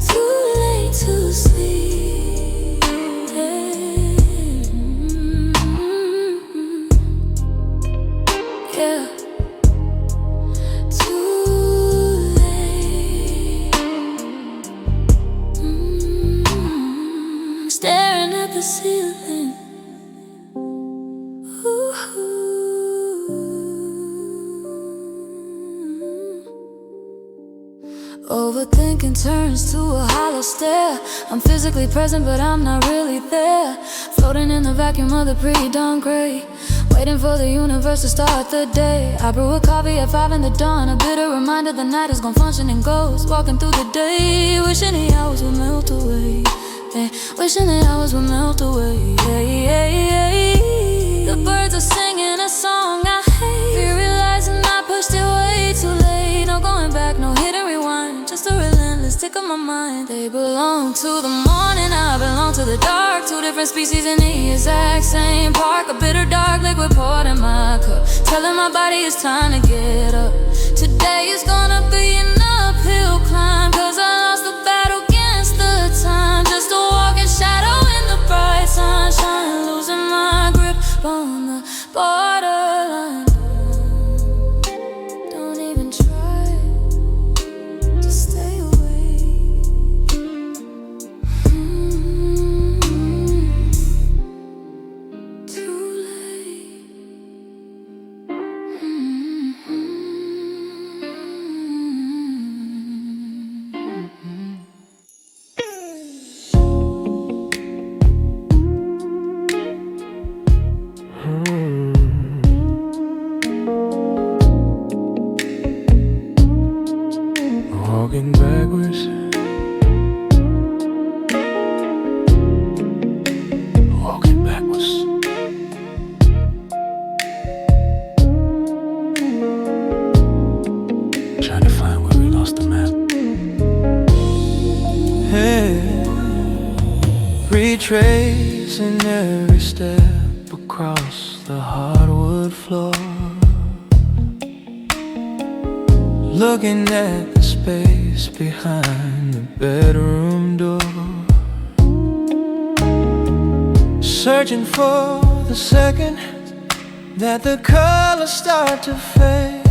Too late to sleep, yeah. Staring at the ceiling. Ooh. Overthinking turns to a hollow stare. I'm physically present but I'm not really there, floating in the vacuum of the pre-dawn gray, waiting for the universe to start the day. I brew a coffee at 5 in the dawn, a bitter reminder the night is gonna function in ghosts. Walking through the day, wishing the hours would melt away, wishing the hours would melt away. The birds are singing a song I hate, realizing I pushed it way too late. No going back, no hit and rewind, just a relentless tick of my mind. They belong to the morning, I belong to the dark. Two different species in the exact same park. A bitter dark liquid poured in my cup, telling my body it's time to get up. Today is gonna be an uphill climb, 'cause I lost the battle against the time, just a walking shadow in the bright sunshine. walking backwards. Walking backwards. Trying to find where we lost the map. Hey, retracing every step across the hardwood floor, looking at the space behind the bedroom door, searching for the second that the colors start to fade,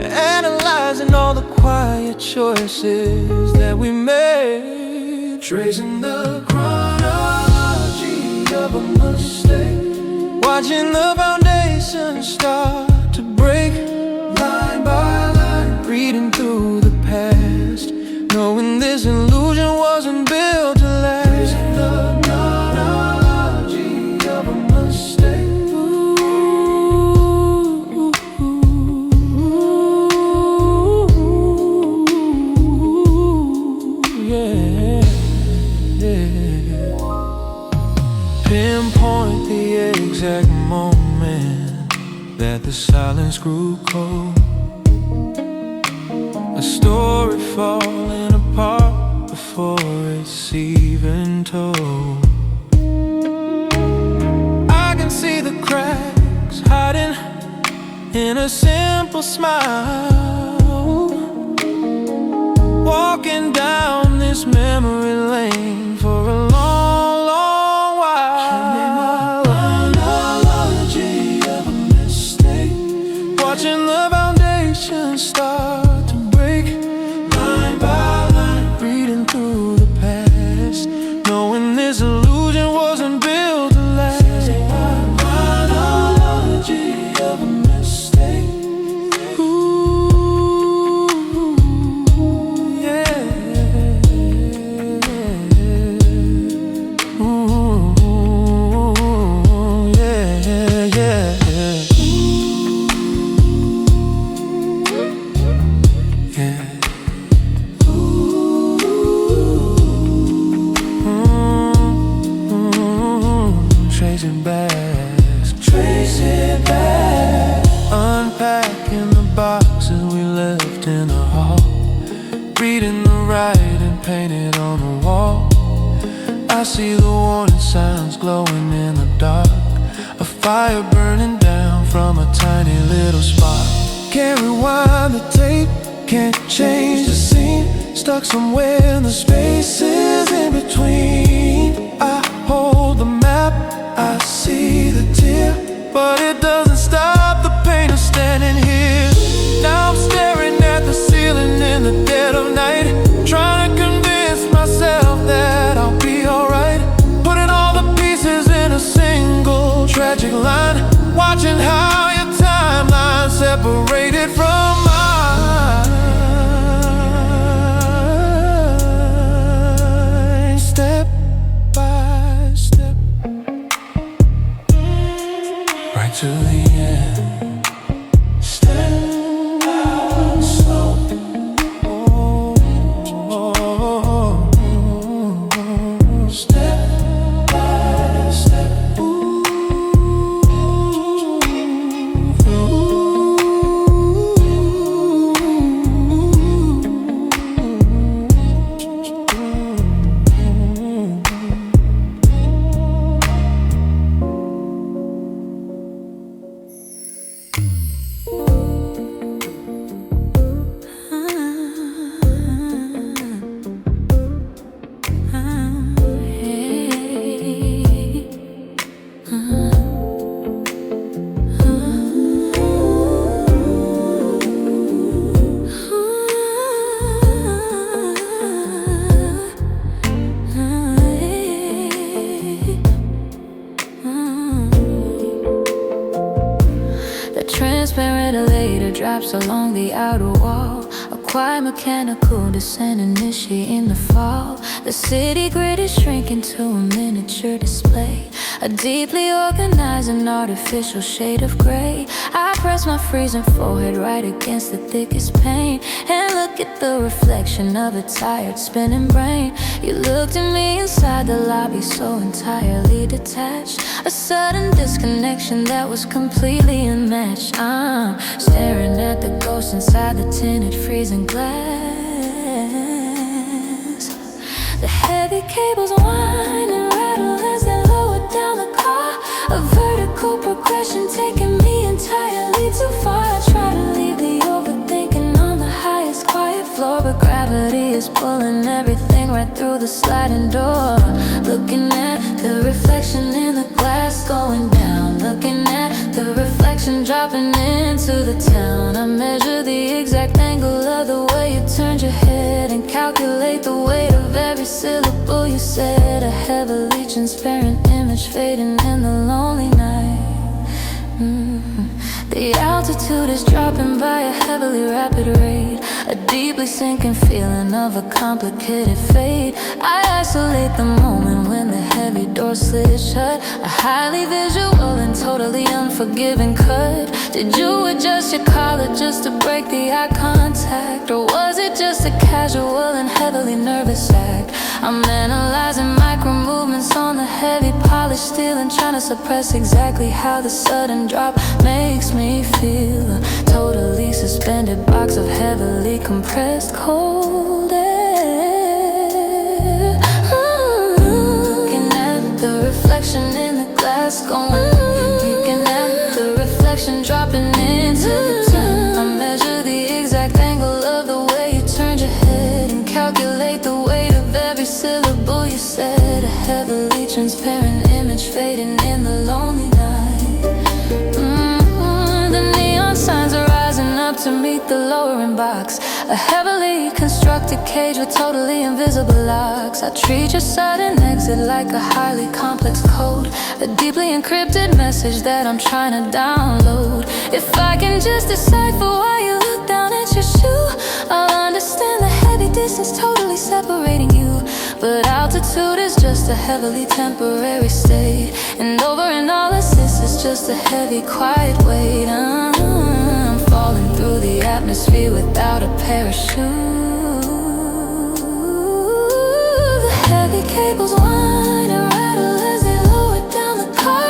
analyzing all the quiet choices that we made, tracing the chronology of a mistake, watching the foundation start to break, line by line, reading through the past, knowing this illusion wasn't built to last. Tracing the chronology of a mistake. Pinpoint the exact moment that the silence grew cold, a story falling apart before it's even told. I can see the cracks hiding in a simple smile, walking down this memory lane for a long, long while. Chronology of a mistake, watching the foundation start to break, line by line, reading through the past, knowing this illusion wasn't built to last. Chronology of a mistake. Ooh, yeah. Ooh, yeah, yeah, yeah. Tracing back, unpacking the boxes we left in the hall, reading the writing painted on the wall. I see the warning signs glowing in the dark, a fire burning down from a tiny little spark. Can't rewind the tape, can't change the scene, stuck somewhere in the spaces in between. I hold the map, I see the tear, but it doesn't stop the pain of standing here. Now I'm staring at the ceiling in the dead of night, trying to convince myself that I'll be alright, putting all the pieces in a single tragic line, watching how your timeline separated from mine, step by step, right to the end. Step by slow. Step by step. Transparent elevator drops along the outer wall, a quiet mechanical descent initiating the fall. The city grid is shrinking to a miniature display, a deeply organized and artificial shade of gray. I press my freezing forehead right against the thickest pain and look at the reflection of a tired spinning brain. You looked at me inside the lobby so entirely detached, a sudden disconnection that was completely unmatched. I'm staring at the ghost inside the tinted freezing glass. The heavy cables whine and rattle as they lower down the car, a vertical progression taking me entirely too far. I try to leave the overthinking on the highest quiet floor, but gravity is pulling everything right through the sliding door. Looking at the reflection in the glass going down, looking at the reflection dropping into the town. I measure the exact angle of the way you turned your head and calculate the weight of every syllable you said. A heavily transparent image fading in the lonely night. The altitude is dropping by a heavily rapid rate, a deeply sinking feeling of a complicated fate. I isolate the moment when the heavy door slid shut, a highly visual and totally unforgiving cut. Did you adjust your collar just to break the eye contact, or was it just a casual and heavily nervous act? I'm analyzing micro movements on the heavy polished steel and trying to suppress exactly how the sudden drop makes me feel. A totally suspended box of heavily compressed cold air. Looking at the reflection in the glass going, looking at the reflection dropping into the town. I measure the exact angle of the way you turned your head and calculate the weight of every syllable you said. A heavily transparent image fading in the lonely night. The neon signs are rising up to meet the lowering box, a heavily constructed cage with totally invisible locks. I treat your sudden exit like a highly complex code, a deeply encrypted message that I'm trying to download. If I can just decipher why you look down at your shoe, I'll understand the heavy distance totally separating you. But altitude is just a heavily temporary state, and overanalysis is just a heavy quiet weight. I'm falling through the atmosphere without a parachute. The heavy cables whine and rattle as they lower down the car,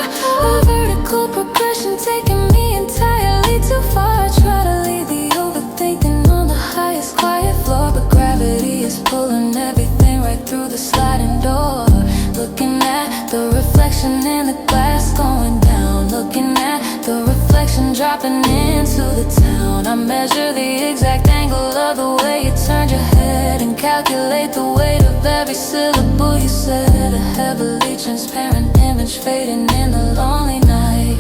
a vertical progression taking me entirely too far. I try to leave the overthinking on the highest quiet floor, but gravity is pulling everything right through the sliding door. Looking at the reflection in the glass going down, looking at the reflection dropping into the town. I measure the exact angle of the way you turned your head and calculate the weight of every syllable you said. A heavily transparent image fading in the lonely night.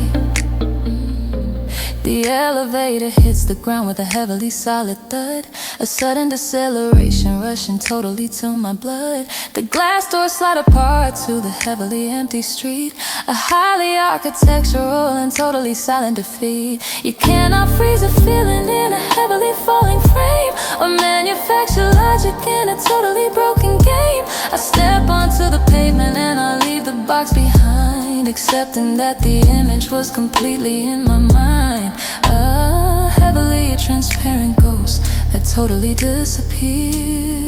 The elevator hits the ground with a heavily solid thud, a sudden deceleration rushing totally to my blood. The glass doors slide apart to the heavily empty street, a highly architectural and totally silent defeat. You cannot freeze a feeling in a heavily falling frame, or manufacture logic in a totally broken game. I step onto the pavement and I leave the box behind, accepting that the image was completely in my mind. A heavily transparent ghost that totally disappeared.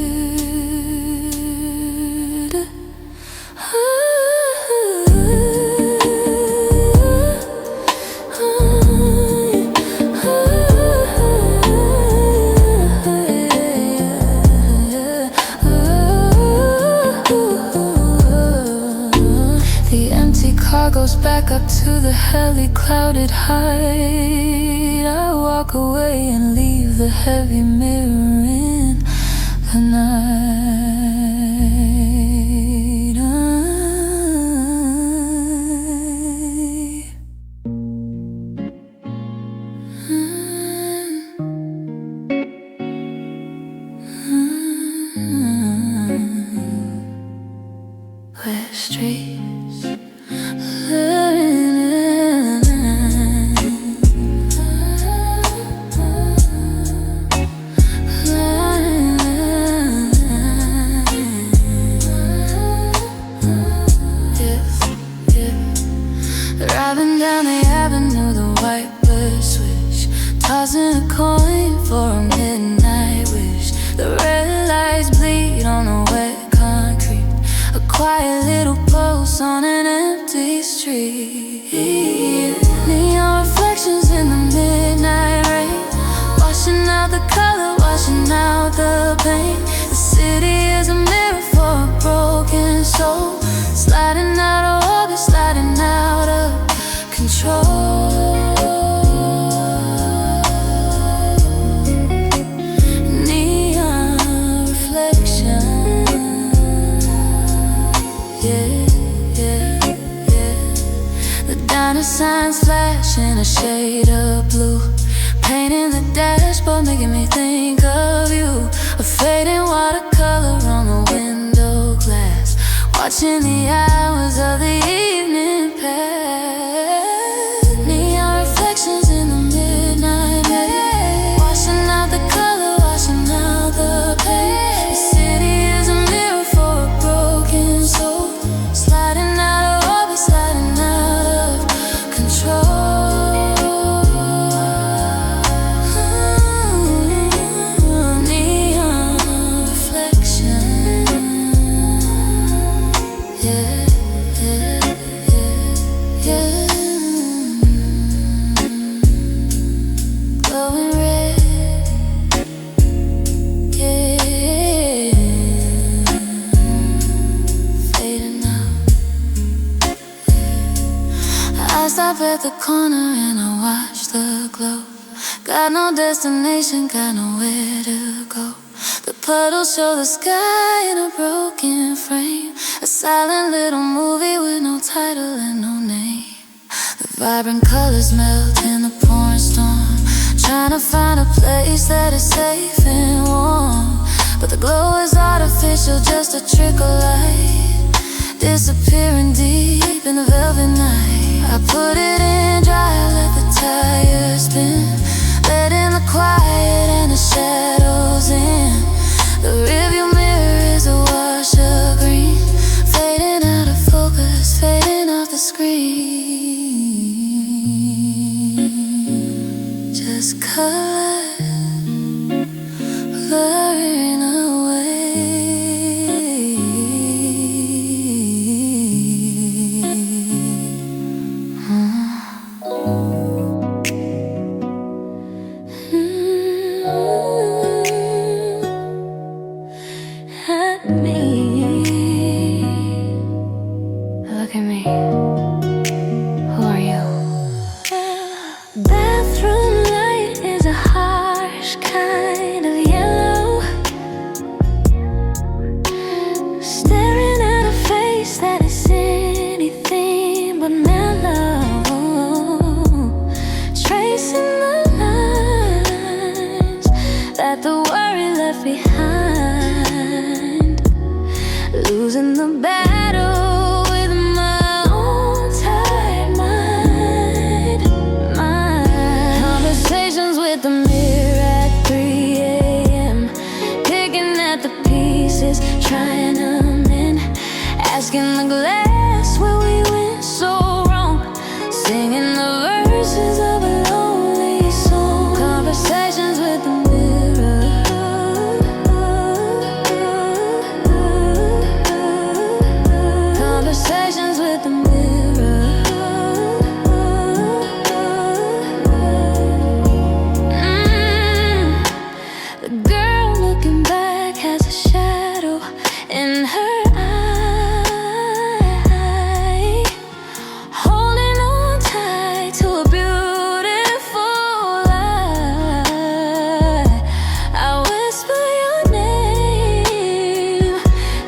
The empty car goes back up to the heli clouded height. I walk away and leave the heavy mirror in the night. Where streets living in wash in a shade of blue, painting the dashboard, making me think of you. A fading watercolor on the window glass, watching the hours of the evening pass. Neon reflections in the midnight air, washing out the color, washing out the pain. The city is a mirror for a broken soul, sliding out of orbit, sliding out of control. Neon reflection, yeah, yeah, yeah, yeah. Glowing red, yeah, fading out. I stop at the corner and I watch the glow. Got no destination, got nowhere to go. The puddles show the sky in a broken frame, a silent little movie with no title and no name. The vibrant colors melt in the pouring storm, trying to find a place that is safe and warm. But the glow is artificial, just a trick of light, disappearing deep in the velvet night. I put it in dry, let the tires spin, letting the quiet and the shadows in. The rearview mirror is a wash of green, fading out of focus, fading off the screen. Just color blurring away. At me, look at me. Who are you? Bathroom light is a harsh kind of yellow, staring at a face that is anything but mellow, tracing the lines that the worry left behind, losing the battle with my own tired mind. Conversations with the mirror at 3 AM, picking at the pieces, trying them in, asking the glass where we went so wrong, singing the verses of a lonely song. Conversations with the mirror, conversations with the mirror. The girl looking back has a shadow in her eye, holding on tight to a beautiful lie. I whisper your name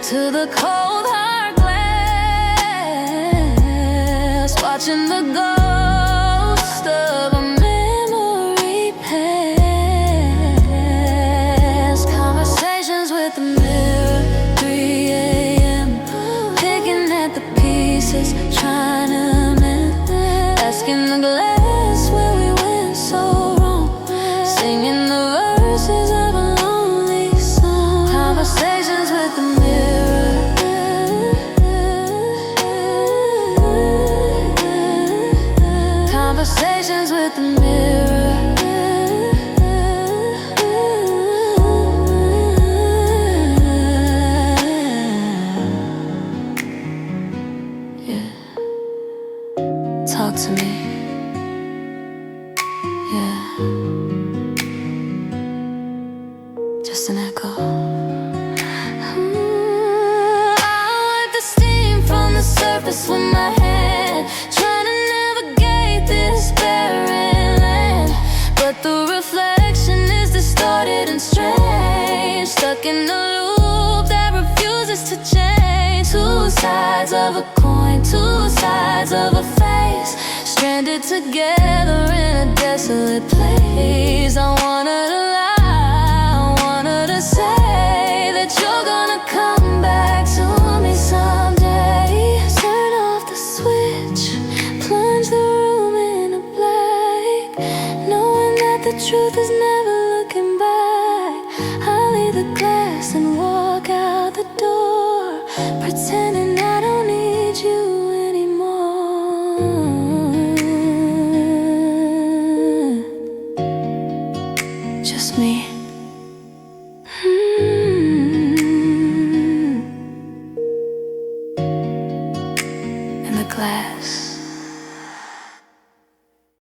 to the cold hard glass, watching the ghost of a memory pass. Conversations with the mirror, 3 AM, picking at the pieces, trying to mend, asking the glass where we went so wrong, singing the verses of a lonely song. Conversations with the mirror, conversations with the mirror. Yeah. Talk to me. Yeah. Just an echo. I'll wipe the steam from the surface with my hand, trying to navigate this barren land. But the reflection is distorted and strange, stuck in a loop that refuses to change. Two sides of a coin, two sides of a face, stranded stranded together in a desolate place. I want her to lie, I want her to say that you're gonna come back to me someday. Turn off the switch, plunge the room in a black, knowing that the truth is